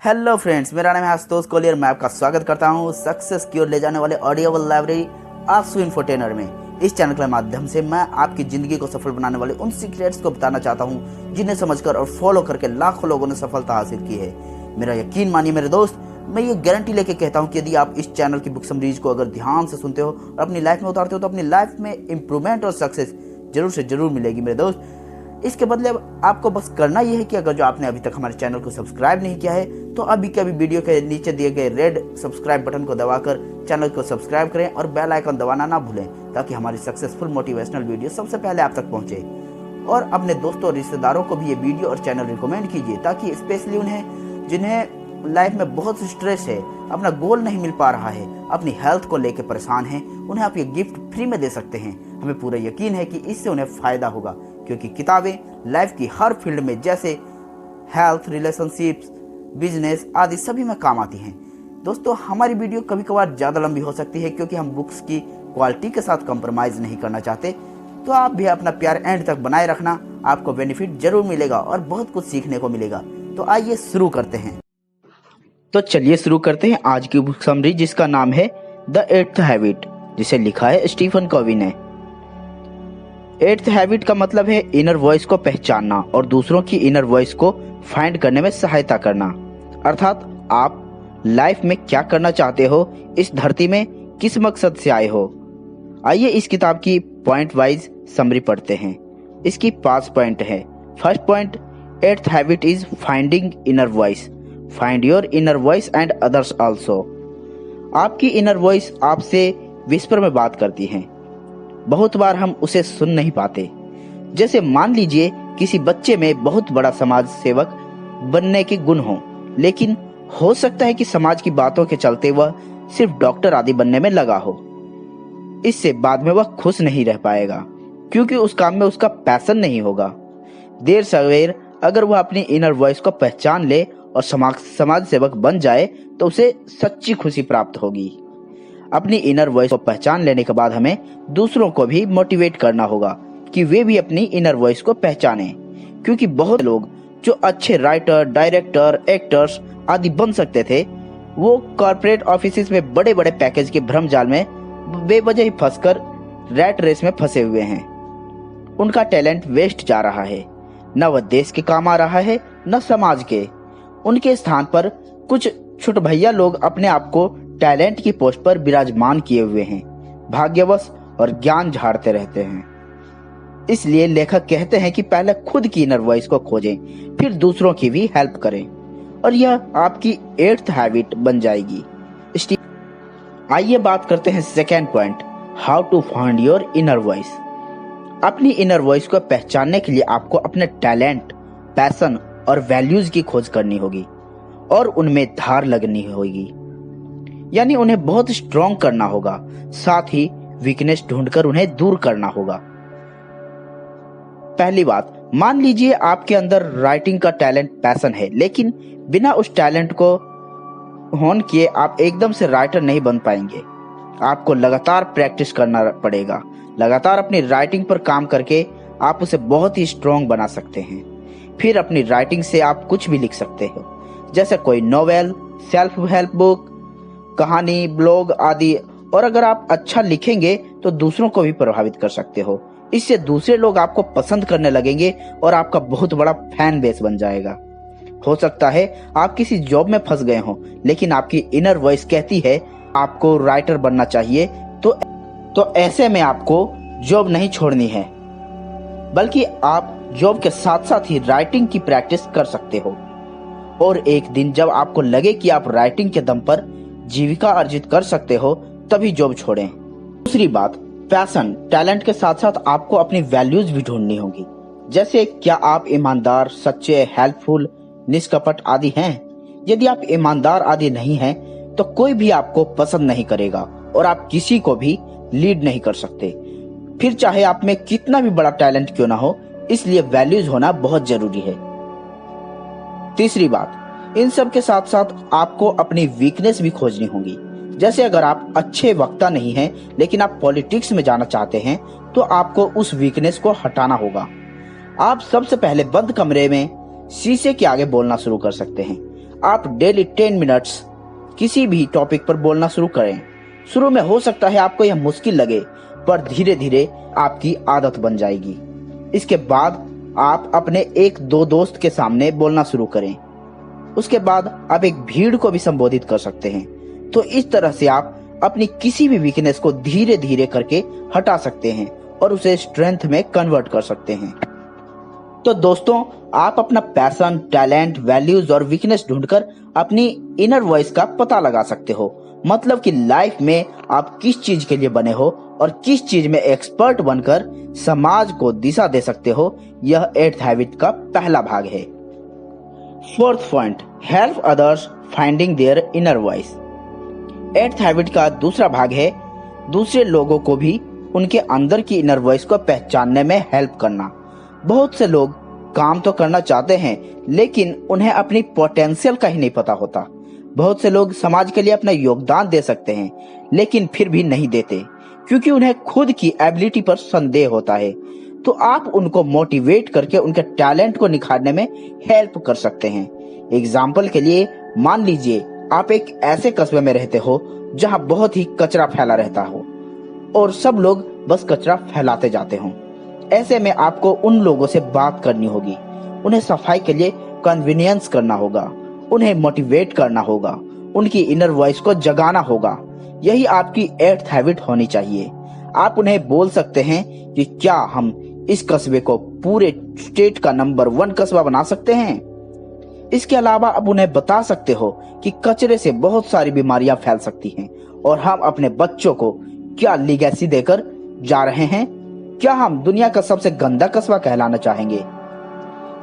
Hello friends, मेरा नाम है आशुतोष कोहली और मैं आपका स्वागत करता हूं सक्सेस की ओर ले जाने वाले ऑडियोबल लाइब्रेरी आशु इन्फोटेनर में। इस चैनल के माध्यम से मैं आपकी ज़िंदगी को सफल बनाने वाले उन सीक्रेट्स को बताना चाहता हूं जिन्हें समझकर और फॉलो करके लाखों लोगों ने सफलता हासिल की है। मेरा यकीन मानिए मेरे दोस्त, मैं ये गारंटी लेके कहता हूँ कि यदि आप इस चैनल की बुक समरीज को अगर ध्यान से सुनते हो और अपनी लाइफ में उतारते हो तो अपनी लाइफ में इंप्रूवमेंट और सक्सेस जरूर से जरूर मिलेगी मेरे दोस्त। इसके बदले आपको बस करना यह है कि अगर जो आपने अभी तक हमारे चैनल को सब्सक्राइब नहीं किया है तो अभी के अभी वीडियो के नीचे दिए गए रेड सब्सक्राइब बटन को दबाकर चैनल को सब्सक्राइब करें और बेल आइकन दबाना ना भूलें ताकि हमारी सक्सेसफुल मोटिवेशनल वीडियो सबसे पहले आप तक पहुंचे। और अपने दोस्तों और रिश्तेदारों को भी ये वीडियो और चैनल रिकमेंड कीजिए ताकि स्पेशली उन्हें जिन्हें लाइफ में बहुत स्ट्रेस है, अपना गोल नहीं मिल पा रहा है, अपनी हेल्थ को लेकर परेशान हैं, उन्हें आप ये गिफ्ट फ्री में दे सकते हैं। हमें पूरा यकीन है कि इससे उन्हें फ़ायदा होगा क्योंकि किताबें लाइफ की हर फील्ड में जैसे हेल्थ, रिलेशनशिप्स, बिजनेस आदि सभी में काम आती हैं। दोस्तों, हमारी वीडियो कभी कभार ज़्यादा लंबी हो सकती है क्योंकि हम बुक्स की क्वालिटी के साथ कंप्रोमाइज़ नहीं करना चाहते। तो आप भी अपना प्यार एंड तक बनाए रखना, आपको बेनिफिट जरूर मिलेगा और बहुत कुछ सीखने को मिलेगा। तो आइए शुरू करते हैं। तो चलिए शुरू करते हैं आज की बुक समरी जिसका नाम है द एट्थ हैबिट, जिसे लिखा है स्टीफन कॉवी ने। एट्थ हैबिट का मतलब है इनर वॉइस को पहचानना और दूसरों की इनर वॉइस को फाइंड करने में सहायता करना। अर्थात आप लाइफ में क्या करना चाहते हो, इस धरती में किस मकसद से आए हो। आइए इस किताब की पॉइंट वाइज समरी पढ़ते हैं। इसकी 5 पॉइंट है। First point, eighth habit is finding inner voice. Find your inner voice and others also. आपकी इनर वॉइस आपसे विस्पर में बात करती है। बहुत बार हम उसे सुन नहीं पाते। जैसे मान लीजिए किसी बच्चे में बहुत बड़ा समाज सेवक बनने के गुण हो, लेकिन हो सकता है कि समाज की बातों के चलते वह सिर्फ डॉक्टर आदि बनने में लगा हो। इससे बाद में वह खुश नहीं रह पाएगा क्योंकि उस काम में उसका पैशन नहीं होगा। देर सवेर अगर वह अपनी इनर वॉइस को पहचान ले और समाज सेवक बन जाए तो उसे सच्ची खुशी प्राप्त होगी। अपनी इनर वॉइस को पहचान लेने के बाद हमें दूसरों को भी मोटिवेट करना होगा कि वे भी अपनी इनर वॉइस को पहचानें, क्योंकि बहुत लोग जो अच्छे राइटर, डायरेक्टर, एक्टर्स आदि बन सकते थे, वो कॉर्पोरेट ऑफिस में बड़े बड़े पैकेज के भ्रमजाल में बेवजह ही फंसकर रैट रेस में फंसे हुए हैं। उनका टैलेंट वेस्ट जा रहा है, न वह देश के काम आ रहा है न समाज के। उनके स्थान पर कुछ छुट भैया लोग अपने आप को टैलेंट की पोस्ट पर विराजमान किए हुए हैं, भाग्यवश और ज्ञान झाड़ते रहते हैं। इसलिए लेखक कहते हैं कि पहले खुद की इनर वॉइस को खोजें, फिर दूसरों की भी हेल्प करें और यह आपकी एट्थ हैबिट बन जाएगी। आइए बात करते हैं second point, how to find your inner voice. अपनी इनर वॉइस को पहचानने के लिए आपको अपने टैलेंट, पैशन और वैल्यूज की खोज करनी होगी और उनमें धार लगनी होगी, यानी उन्हें बहुत स्ट्रॉन्ग करना होगा। साथ ही वीकनेस ढूंढकर उन्हें दूर करना होगा। पहली बात, मान लीजिए आपके अंदर राइटिंग का टैलेंट, पैशन है, लेकिन बिना उस टैलेंट को होन किए आप एकदम से राइटर नहीं बन पाएंगे। आपको लगातार प्रैक्टिस करना पड़ेगा। लगातार अपनी राइटिंग पर काम करके आप उसे बहुत ही स्ट्रॉन्ग बना सकते हैं। फिर अपनी राइटिंग से आप कुछ भी लिख सकते हो, जैसे कोई नोवेल, सेल्फ हेल्प बुक, कहानी, ब्लॉग आदि। और अगर आप अच्छा लिखेंगे तो दूसरों को भी प्रभावित कर सकते हो। इससे दूसरे लोग आपको पसंद करने लगेंगे और आपका बहुत बड़ा फैन बेस बन जाएगा। हो सकता है आप किसी जॉब में फंस गए हो, लेकिन आपकी इनर वॉइस कहती है आपको राइटर बनना चाहिए, तो ऐसे में आपको जॉब नहीं छोड़नी है, बल्कि आप जॉब के साथ साथ ही राइटिंग की प्रैक्टिस कर सकते हो। और एक दिन जब आपको लगे कि आप राइटिंग के दम पर जीविका अर्जित कर सकते हो, तभी जॉब छोड़ें। दूसरी बात, पैशन, टैलेंट के साथ साथ आपको अपनी वैल्यूज भी ढूंढनी होगी। जैसे क्या आप ईमानदार, सच्चे, हेल्पफुल, निष्कपट आदि हैं। यदि आप ईमानदार आदि नहीं हैं तो कोई भी आपको पसंद नहीं करेगा और आप किसी को भी लीड नहीं कर सकते, फिर चाहे आप में कितना भी बड़ा टैलेंट क्यों ना हो। इसलिए वैल्यूज होना बहुत जरूरी है। तीसरी बात, इन सब के साथ साथ आपको अपनी वीकनेस भी खोजनी होगी। जैसे अगर आप अच्छे वक्ता नहीं हैं, लेकिन आप पॉलिटिक्स में जाना चाहते हैं, तो आपको उस वीकनेस को हटाना होगा। आप सबसे पहले बंद कमरे में शीशे के आगे बोलना शुरू कर सकते हैं। आप डेली 10 मिनट्स किसी भी टॉपिक पर बोलना शुरू करें। शुरू में हो सकता है आपको यह मुश्किल लगे, पर धीरे धीरे आपकी आदत बन जाएगी। इसके बाद आप अपने एक दो दोस्त के सामने बोलना शुरू करें। उसके बाद आप एक भीड़ को भी संबोधित कर सकते हैं। तो इस तरह से आप अपनी किसी भी वीकनेस को धीरे धीरे करके हटा सकते हैं और उसे स्ट्रेंथ में कन्वर्ट कर सकते हैं। तो दोस्तों, आप अपना पैशन, टैलेंट, वैल्यूज और वीकनेस ढूंढकर अपनी इनर वॉइस का पता लगा सकते हो। मतलब कि लाइफ में आप किस चीज के लिए बने हो और किस चीज में एक्सपर्ट बनकर समाज को दिशा दे सकते हो। यह 8th हैबिट का पहला भाग है। 4th point, help others finding their inner voice. 8th habit का दूसरा भाग है दूसरे लोगों को भी उनके अंदर की इनर वॉइस को पहचानने में हेल्प करना। बहुत से लोग काम तो करना चाहते हैं, लेकिन उन्हें अपनी पोटेंशियल का ही नहीं पता होता। बहुत से लोग समाज के लिए अपना योगदान दे सकते हैं, लेकिन फिर भी नहीं देते, क्योंकि उन्हें खुद की एबिलिटी पर संदेह होता है। तो आप उनको मोटिवेट करके उनके टैलेंट को निखारने में हेल्प कर सकते हैं। एग्जाम्पल के लिए मान लीजिए आप एक ऐसे कस्बे में रहते हो जहां बहुत ही कचरा फैला रहता हो और सब लोग बस कचरा फैलाते जाते हो। ऐसे में आपको उन लोगों से बात करनी होगी, उन्हें सफाई के लिए कन्वीनियंस करना होगा, उन्हें मोटिवेट करना होगा, उनकी इनर वॉइस को जगाना होगा। यही आपकी 8th हैबिट होनी चाहिए। आप उन्हें बोल सकते हैं कि क्या हम इस कस्बे को पूरे स्टेट का नंबर 1 कस्बा बना सकते हैं। इसके अलावा आप उन्हें बता सकते हो कि कचरे से बहुत सारी बीमारियां फैल सकती हैं और हम अपने बच्चों को क्या लीगेसी देकर जा रहे हैं। क्या हम दुनिया का सबसे गंदा कस्बा कहलाना चाहेंगे?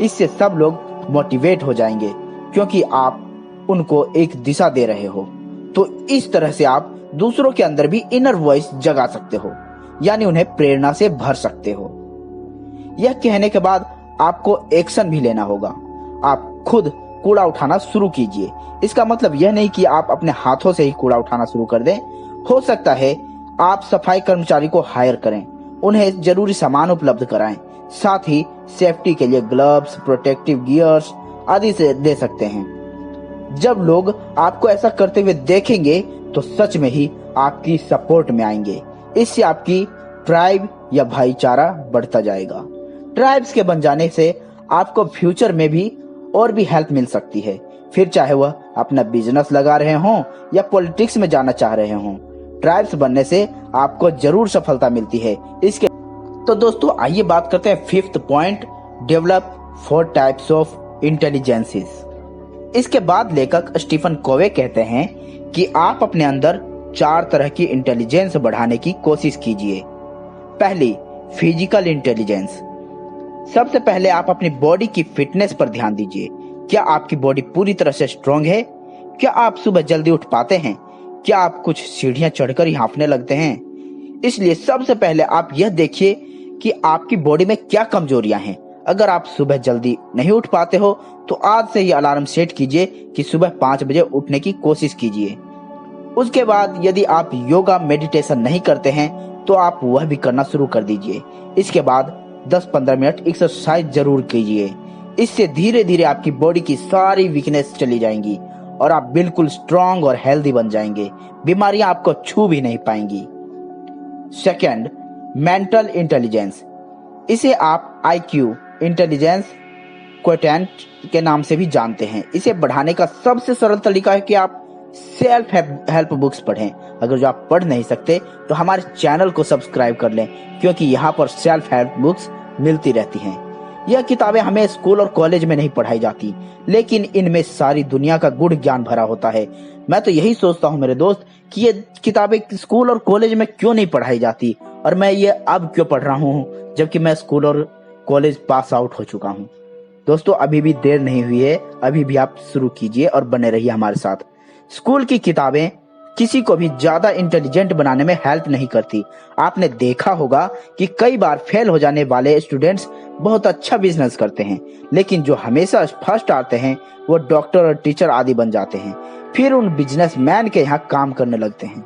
इससे सब लोग मोटिवेट हो जाएंगे, क्योंकि आप उनको एक दिशा दे रहे हो। तो इस तरह से आप दूसरों के अंदर भी इनर वॉइस जगा सकते हो, यानी उन्हें प्रेरणा से भर सकते हो। यह कहने के बाद आपको एक्शन भी लेना होगा। आप खुद कूड़ा उठाना शुरू कीजिए। इसका मतलब यह नहीं कि आप अपने हाथों से ही कूड़ा उठाना शुरू कर दें। हो सकता है आप सफाई कर्मचारी को हायर करें, उन्हें जरूरी सामान उपलब्ध कराएं, साथ ही सेफ्टी के लिए ग्लव्स, प्रोटेक्टिव गियर्स आदि से दे सकते हैं। जब लोग आपको ऐसा करते हुए देखेंगे तो सच में ही आपकी सपोर्ट में आएंगे। इससे आपकी ट्राइब या भाईचारा बढ़ता जाएगा। ट्राइब्स के बन जाने से आपको फ्यूचर में भी और भी हेल्प मिल सकती है, फिर चाहे वह अपना बिजनेस लगा रहे हों या पॉलिटिक्स में जाना चाह रहे हों। ट्राइब्स बनने से आपको जरूर सफलता मिलती है। इसके तो दोस्तों, आइए बात करते हैं 5th point, develop 4 types of intelligences. इसके बाद लेखक स्टीफन कोवे कहते हैं कि आप अपने अंदर 4 तरह की इंटेलिजेंस बढ़ाने की कोशिश कीजिए। पहली, फिजिकल इंटेलिजेंस। सबसे पहले आप अपनी बॉडी की फिटनेस पर ध्यान दीजिए। क्या आपकी बॉडी पूरी तरह से स्ट्रांग है? क्या आप सुबह जल्दी उठ पाते हैं? क्या आप कुछ सीढ़ियां चढ़कर ही हाँफने लगते हैं? इसलिए सबसे पहले आप यह देखिए कि आपकी बॉडी में क्या कमजोरियां हैं। अगर आप सुबह जल्दी नहीं उठ पाते हो तो आज से ही अलार्म सेट कीजिए कि सुबह 5 बजे उठने की कोशिश कीजिए। उसके बाद यदि आप योगा, मेडिटेशन नहीं करते हैं तो आप वह भी करना शुरू कर दीजिए। इसके बाद 10-15 मिनट एक्सरसाइज जरूर कीजिए। इससे धीरे धीरे आपकी बॉडी की सारी वीकनेस चली जाएंगी और आप बिल्कुल स्ट्रांग और हेल्दी बन जाएंगे। बीमारियां आपको छू भी नहीं पाएंगी। Second, mental intelligence. इसे आप IQ, इंटेलिजेंस क्वोटिएंट के नाम से भी जानते हैं। इसे बढ़ाने का सबसे सरल तरीका है कि आप सेल्फ हेल्प बुक्स पढ़ें। अगर जो आप पढ़ नहीं सकते तो हमारे चैनल को सब्सक्राइब कर लें, क्योंकि यहाँ पर सेल्फ हेल्प बुक्स मिलती रहती हैं। यह किताबें हमें स्कूल और कॉलेज में नहीं पढ़ाई जाती, लेकिन इनमें सारी दुनिया का गुड़ ज्ञान भरा होता है। मैं तो यही सोचता हूँ मेरे दोस्त कि ये किताबें स्कूल और कॉलेज में क्यों नहीं पढ़ाई जाती, और मैं ये अब क्यों पढ़ रहा हूँ जबकि मैं स्कूल और कॉलेज पास आउट हो चुका हूँ। दोस्तों, अभी भी देर नहीं हुई है, अभी भी आप शुरू कीजिए और बने रहिए हमारे साथ। स्कूल की किताबें किसी को भी ज्यादा इंटेलिजेंट बनाने में हेल्प नहीं करती। आपने देखा होगा कि कई बार फेल हो जाने वाले स्टूडेंट्स बहुत अच्छा बिजनेस करते हैं, लेकिन जो हमेशा फर्स्ट आते हैं वो डॉक्टर और टीचर आदि बन जाते हैं, फिर उन बिजनेसमैन के यहाँ काम करने लगते हैं।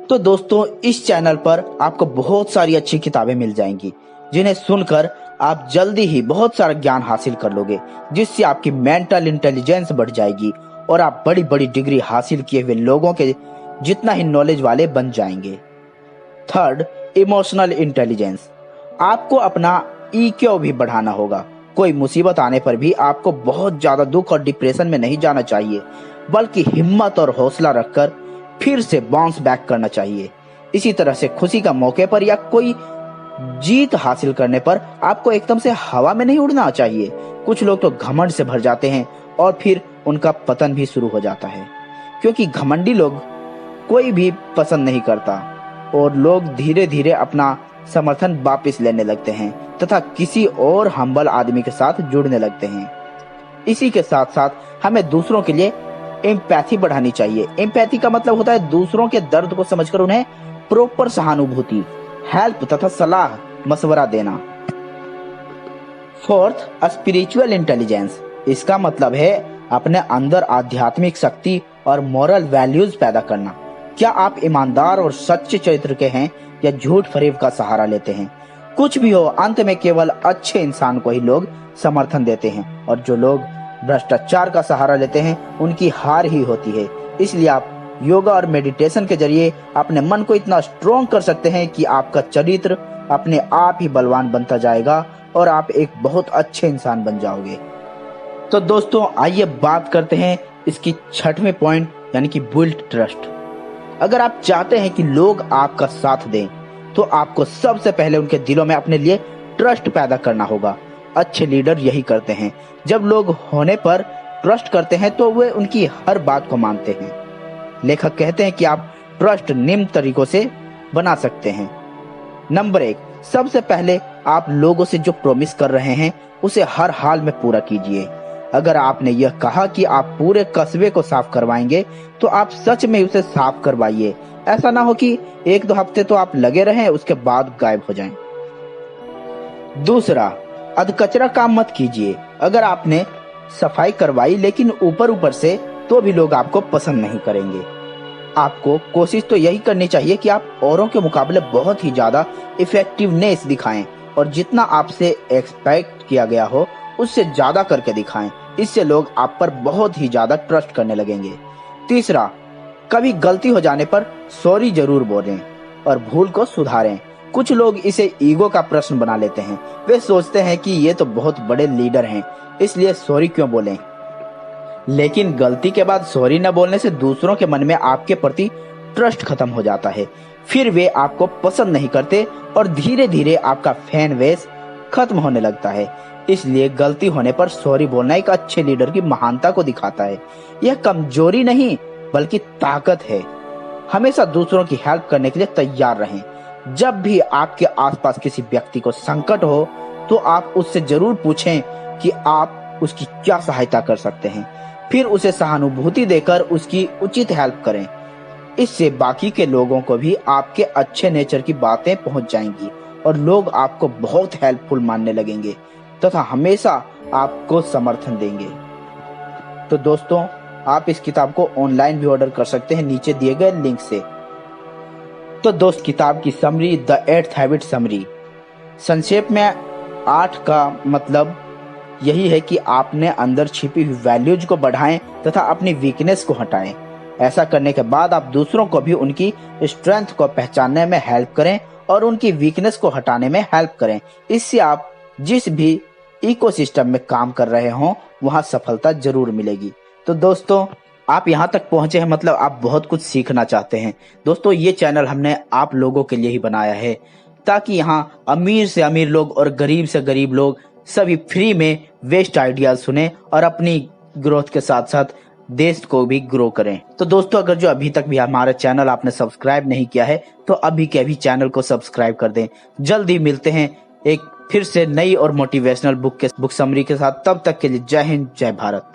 तो दोस्तों, इस चैनल पर आपको बहुत सारी अच्छी किताबें मिल जाएंगी, जिन्हें सुनकर आप जल्दी ही बहुत सारा ज्ञान हासिल कर लोगे, जिससे आपकी मेंटल इंटेलिजेंस बढ़ जाएगी और आप बड़ी बड़ी डिग्री हासिल किए हुए लोगों के जितना ही नॉलेज वाले बन जाएंगे। Third, emotional intelligence. आपको अपना ईक्यू भी बढ़ाना होगा। कोई मुसीबत आने पर भी आपको बहुत ज्यादा दुख और डिप्रेशन में नहीं जाना चाहिए, बल्कि हिम्मत और हौसला रखकर फिर से बाउंस बैक करना चाहिए। इसी तरह से खुशी का मौके पर या कोई जीत हासिल करने पर आपको एकदम से हवा में नहीं उड़ना चाहिए। कुछ लोग तो घमंड से भर जाते हैं और फिर उनका पतन भी शुरू हो जाता है, क्योंकि घमंडी लोग कोई भी पसंद नहीं करता और लोग धीरे धीरे अपना समर्थन वापस लेने लगते हैं तथा किसी और हम्बल आदमी के साथ जुड़ने लगते हैं। इसी के साथ साथ हमें दूसरों के लिए एम्पैथी बढ़ानी चाहिए। एम्पैथी का मतलब होता है दूसरों के दर्द को समझकर उन्हें प्रॉपर सहानुभूति, हेल्प तथा सलाह मशवरा देना। Fourth, spiritual intelligence. इसका मतलब है अपने अंदर आध्यात्मिक शक्ति और मॉरल वैल्यूज पैदा करना। क्या आप ईमानदार और सच्चे चरित्र के हैं या झूठ फरेब का सहारा लेते हैं? कुछ भी हो, अंत में केवल अच्छे इंसान को ही लोग समर्थन देते हैं और जो लोग भ्रष्टाचार का सहारा लेते हैं उनकी हार ही होती है। इसलिए आप योगा और मेडिटेशन के जरिए अपने मन को इतना स्ट्रॉन्ग कर सकते हैं कि आपका चरित्र अपने आप ही बलवान बनता जाएगा और आप एक बहुत अच्छे इंसान बन जाओगे। तो दोस्तों, आइए बात करते हैं इसकी छठवें पॉइंट, यानी कि बिल्ड ट्रस्ट। अगर आप चाहते हैं कि लोग आपका साथ दें तो आपको सबसे पहले उनके दिलों में अपने लिए ट्रस्ट पैदा करना होगा। अच्छे लीडर यही करते हैं। जब लोग होने पर ट्रस्ट करते हैं तो वे उनकी हर बात को मानते हैं। लेखक कहते हैं कि आप ट्रस्ट निम्न तरीकों से बना सकते हैं। नंबर 1, सबसे पहले आप लोगों से जो प्रॉमिस कर रहे हैं उसे हर हाल में पूरा कीजिए। अगर आपने यह कहा कि आप पूरे कस्बे को साफ करवाएंगे तो आप सच में उसे साफ करवाइए। ऐसा ना हो कि 1-2 हफ्ते तो आप लगे रहें, उसके बाद गायब हो जाएं। दूसरा, अधकचरा काम मत कीजिए। अगर आपने सफाई करवाई लेकिन ऊपर ऊपर से, तो भी लोग आपको पसंद नहीं करेंगे। आपको कोशिश तो यही करनी चाहिए कि आप औरों के मुकाबले बहुत ही ज्यादा इफेक्टिवनेस दिखाएं और जितना आपसे एक्सपेक्ट किया गया हो उससे ज्यादा करके दिखाएं। इससे लोग आप पर बहुत ही ज्यादा ट्रस्ट करने लगेंगे। तीसरा, कभी गलती हो जाने पर सॉरी जरूर बोलें और भूल को सुधारें। कुछ लोग इसे ईगो का प्रश्न बना लेते हैं। वे सोचते हैं कि ये तो बहुत बड़े लीडर हैं, इसलिए सॉरी क्यों बोलें। लेकिन गलती के बाद सॉरी न बोलने से दूसरों के मन में आपके प्रति ट्रस्ट खत्म हो जाता है। फिर वे आपको पसंद नहीं करते और धीरे धीरे आपका फैन बेस खत्म होने लगता है। इसलिए गलती होने पर सॉरी बोलना एक अच्छे लीडर की महानता को दिखाता है। यह कमजोरी नहीं बल्कि ताकत है। हमेशा दूसरों की हेल्प करने के लिए तैयार रहें। जब भी आपके आसपास किसी व्यक्ति को संकट हो तो आप उससे जरूर पूछें कि आप उसकी क्या सहायता कर सकते हैं। फिर उसे सहानुभूति देकर उसकी उचित हेल्प करें। इससे बाकी के लोगों को भी आपके अच्छे नेचर की बातें पहुंच जाएंगी और लोग आपको बहुत हेल्पफुल मानने लगेंगे तथा हमेशा आपको समर्थन देंगे। तो दोस्तों, आप इस किताब को ऑनलाइन भी ऑर्डर कर सकते हैं नीचे दिए गए लिंक से। तो दोस्त, किताब की summary, the 8th habit summary. संक्षेप में 8 का मतलब यही है कि आपने अंदर छिपी हुई वैल्यूज को बढ़ाएं तथा अपनी वीकनेस को हटाएं। ऐसा करने के बाद आप दूसरों को भी उनकी स्ट्रेंथ को पहचानने में हेल्प करें और उनकी वीकनेस को हटाने में हेल्प करें। इससे आप जिस भी इकोसिस्टम में काम कर रहे हों वहां सफलता जरूर मिलेगी। तो दोस्तों, आप यहाँ तक पहुंचे हैं मतलब आप बहुत कुछ सीखना चाहते हैं। दोस्तों, ये चैनल हमने आप लोगों के लिए ही बनाया है ताकि यहाँ अमीर से अमीर लोग और गरीब से गरीब लोग सभी फ्री में वेस्ट आइडियाज सुने और अपनी ग्रोथ के साथ साथ देश को भी ग्रो करें। तो दोस्तों, अगर जो अभी तक भी हमारा चैनल आपने सब्सक्राइब नहीं किया है तो अभी के अभी चैनल को सब्सक्राइब कर दें। जल्दी मिलते हैं एक फिर से नई और मोटिवेशनल बुक समरी के साथ। तब तक के लिए जय हिंद, जय भारत।